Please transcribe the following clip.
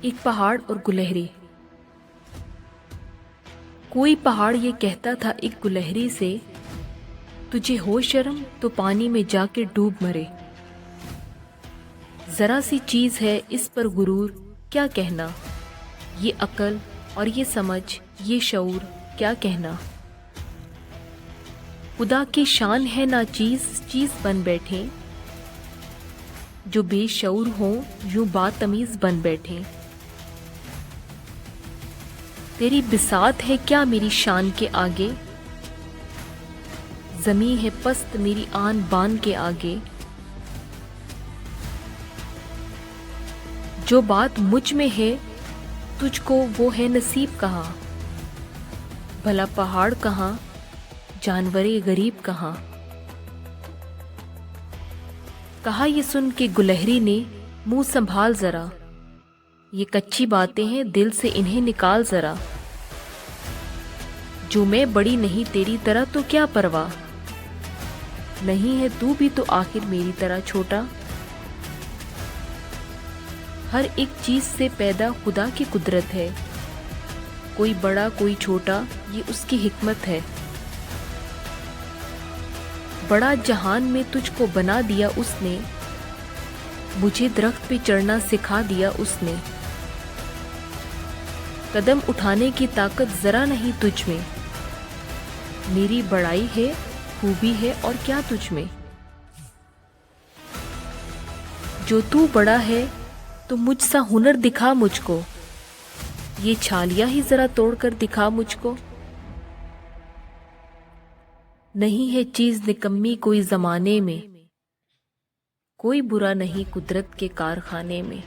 एक पहाड़ और गुलहरी। कोई पहाड़ ये कहता था एक गुलहरी से, तुझे हो शर्म तो पानी में जाके डूब मरे। जरा सी चीज है इस पर गुरूर क्या कहना, ये अकल और ये समझ ये शऊर क्या कहना। खुदा की शान है ना चीज चीज बन बैठे, जो बेशऊर हो यूं बातमीज बन बैठे। तेरी बिसात है क्या मेरी शान के आगे, जमी है पस्त मेरी आन बान के आगे। जो बात मुझ में है तुझको वो है नसीब कहाँ, भला पहाड़ कहाँ जानवरे गरीब कहाँ। कहा ये सुन के गुलहरी ने, मुंह संभाल जरा, ये कच्ची बातें हैं दिल से इन्हें निकाल जरा। जो मैं बड़ी नहीं तेरी तरह तो क्या परवाह, नहीं है तू भी तो आखिर मेरी तरह छोटा। हर एक चीज से पैदा खुदा की कुदरत है, कोई बड़ा कोई छोटा ये उसकी हिकमत है। बड़ा जहान में तुझको बना दिया उसने, मुझे दरख्त पे चढ़ना सिखा दिया उसने। कदम उठाने की ताकत जरा नहीं तुझ में, मेरी बड़ाई है खूबी है और क्या तुझ में। जो तू बड़ा है तो मुझसा हुनर दिखा मुझको, ये छालियां ही जरा तोड़कर दिखा मुझको। नहीं है चीज निकम्मी कोई जमाने में, कोई बुरा नहीं कुदरत के कारखाने में।